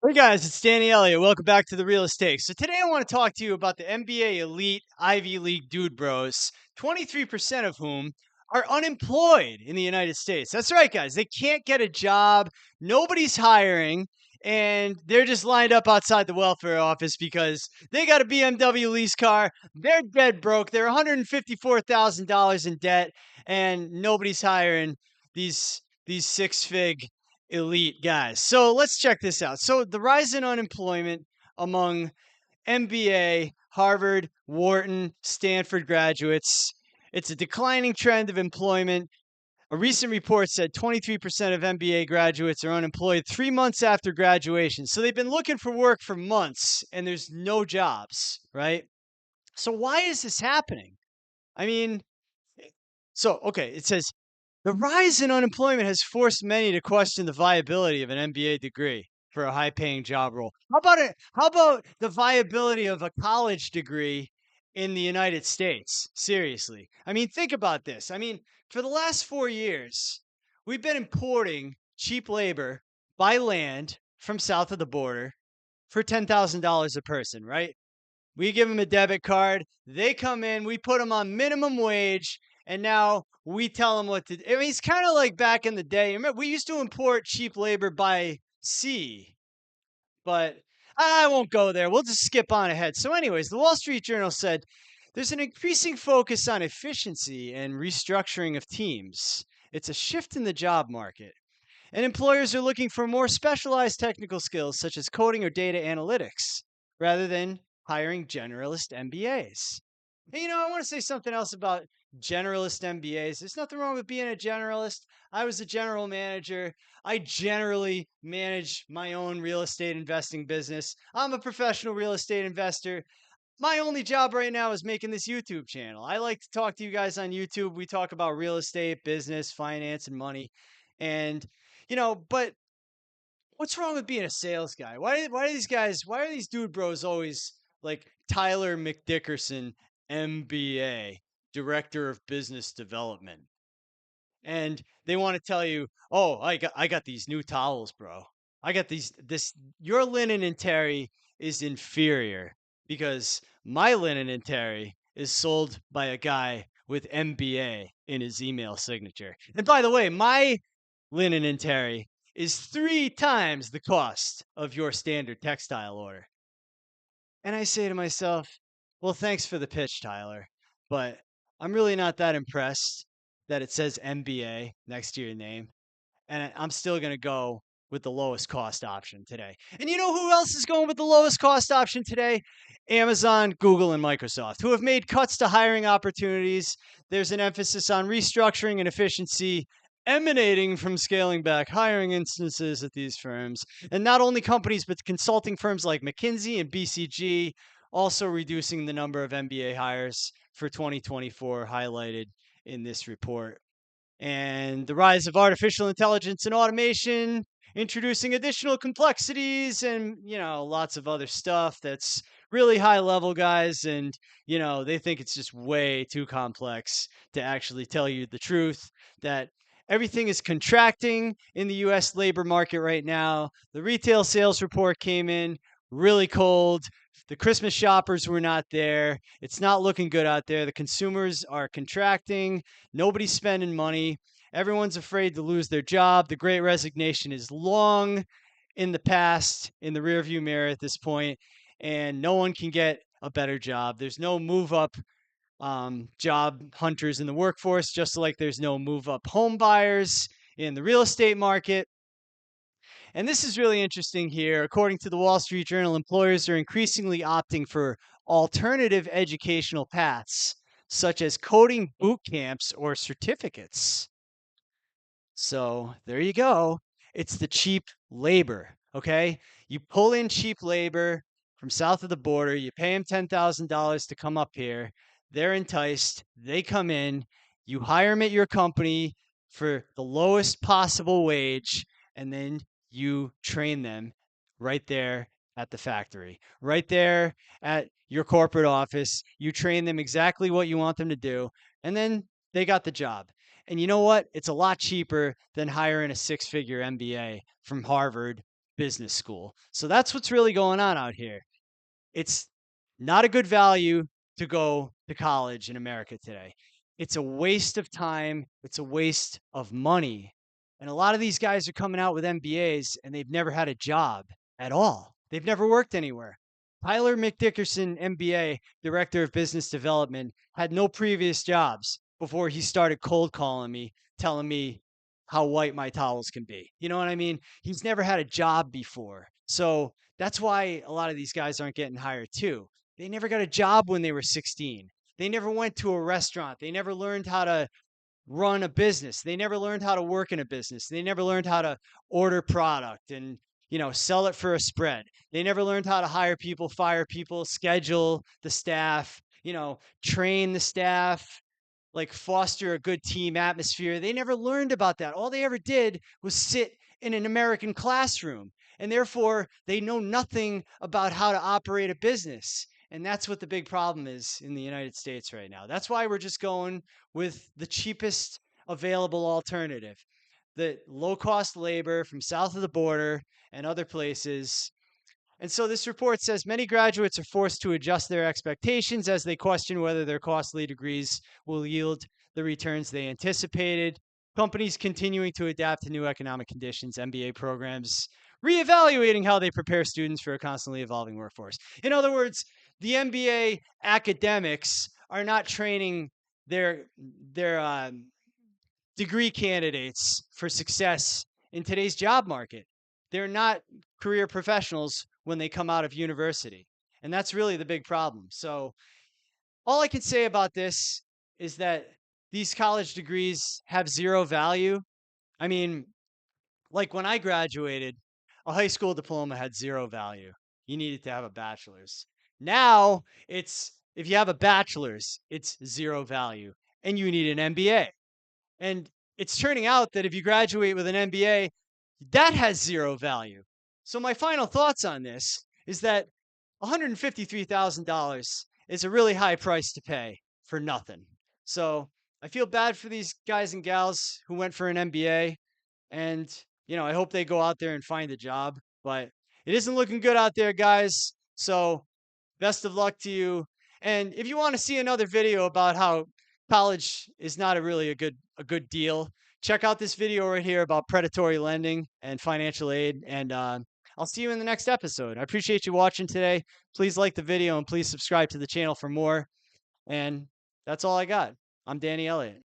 Hey guys, it's Danny Elliott. Welcome back to the Real Estate. So today I want to talk to you about the NBA elite Ivy League dude bros, 23% of whom are unemployed in the United States. That's right, guys. They can't get a job. Nobody's hiring. And they're just lined up outside the welfare office because they got a BMW lease car. They're dead broke. They're $154,000 in debt, and nobody's hiring these six-fig elite guys. So let's check this out. So the rise in unemployment among MBA, Harvard, Wharton, Stanford graduates. It's a declining trend of employment. A recent report said 23% of MBA graduates are unemployed 3 months after graduation. So they've been looking for work for months and there's no jobs, right? So why is this happening? I mean, okay, it says the rise in unemployment has forced many to question the viability of an MBA degree for a high-paying job role. How about the viability of a college degree in the United States? Seriously. I mean, think about this. I mean, for the last 4 years, we've been importing cheap labor by land from south of the border for $10,000 a person, right? We give them a debit card. They come in. We put them on minimum wage, and now we tell them what to do. I mean, it's kind of like back in the day. Remember, we used to import cheap labor by sea, but I won't go there. We'll just skip on ahead. So, anyways, the Wall Street Journal said there's an increasing focus on efficiency and restructuring of teams. It's a shift in the job market. And employers are looking for more specialized technical skills such as coding or data analytics rather than hiring generalist MBAs. And I want to say something else about generalist MBAs. There's nothing wrong with being a generalist. I was a general manager. I generally manage my own real estate investing business. I'm a professional real estate investor. My only job right now is making this YouTube channel. I like to talk to you guys on YouTube. We talk about real estate, business, finance, and money. And but what's wrong with being a sales guy? Why are these dude bros always like Tyler McDickerson, MBA, Director of Business Development? And they want to tell you, "Oh, I got these new towels, bro. I got this your linen and terry is inferior because my linen and terry is sold by a guy with MBA in his email signature." And by the way, my linen and terry is 3 times the cost of your standard textile order. And I say to myself, well, thanks for the pitch, Tyler, but I'm really not that impressed that it says MBA next to your name. And I'm still going to go with the lowest cost option today. And you know who else is going with the lowest cost option today? Amazon, Google, and Microsoft, who have made cuts to hiring opportunities. There's an emphasis on restructuring and efficiency emanating from scaling back hiring instances at these firms. And not only companies, but consulting firms like McKinsey and BCG also reducing the number of MBA hires for 2024, highlighted in this report. And the rise of artificial intelligence and automation, introducing additional complexities and, lots of other stuff that's really high level, guys. And, they think it's just way too complex to actually tell you the truth that everything is contracting in the US labor market right now. The retail sales report came in really cold. The Christmas shoppers were not there. It's not looking good out there. The consumers are contracting. Nobody's spending money. Everyone's afraid to lose their job. The great resignation is long in the past, in the rearview mirror at this point, and no one can get a better job. There's no move up job hunters in the workforce, just like there's no move up home buyers in the real estate market. And this is really interesting here. According to the Wall Street Journal, employers are increasingly opting for alternative educational paths, such as coding boot camps or certificates. So there you go. It's the cheap labor. Okay. You pull in cheap labor from south of the border, you pay them $10,000 to come up here. They're enticed. They come in. You hire them at your company for the lowest possible wage, and then you train them right there at the factory, right there at your corporate office. You train them exactly what you want them to do, and then they got the job. And you know what? It's a lot cheaper than hiring a six-figure MBA from Harvard Business School. So that's what's really going on out here. It's not a good value to go to college in America today. It's a waste of time, it's a waste of money. And a lot of these guys are coming out with MBAs and they've never had a job at all. They've never worked anywhere. Tyler McDickerson, MBA, Director of Business Development, had no previous jobs before he started cold calling me, telling me how white my towels can be. You know what I mean? He's never had a job before. So that's why a lot of these guys aren't getting hired too. They never got a job when they were 16. They never went to a restaurant. They never learned how to run a business. They never learned how to work in a business. They never learned how to order product and, sell it for a spread. They never learned how to hire people, fire people, schedule the staff, train the staff, like foster a good team atmosphere. They never learned about that. All they ever did was sit in an American classroom. And therefore, they know nothing about how to operate a business. And that's what the big problem is in the United States right now. That's why we're just going with the cheapest available alternative, the low cost labor from south of the border and other places. And so this report says many graduates are forced to adjust their expectations as they question whether their costly degrees will yield the returns they anticipated. Companies continuing to adapt to new economic conditions, MBA programs reevaluating how they prepare students for a constantly evolving workforce. In other words, the MBA academics are not training their degree candidates for success in today's job market. They're not career professionals when they come out of university. And that's really the big problem. So, all I can say about this is that these college degrees have zero value. I mean, like when I graduated, a high school diploma had zero value. You needed to have a bachelor's. Now, it's if you have a bachelor's, it's zero value and you need an MBA. And it's turning out that if you graduate with an MBA, that has zero value. So my final thoughts on this is that $153,000 is a really high price to pay for nothing. So I feel bad for these guys and gals who went for an MBA, and I hope they go out there and find a job. But it isn't looking good out there, guys. So best of luck to you. And if you want to see another video about how college is not really a good deal, check out this video right here about predatory lending and financial aid. And I'll see you in the next episode. I appreciate you watching today. Please like the video and please subscribe to the channel for more. And that's all I got. I'm Danny Elliott.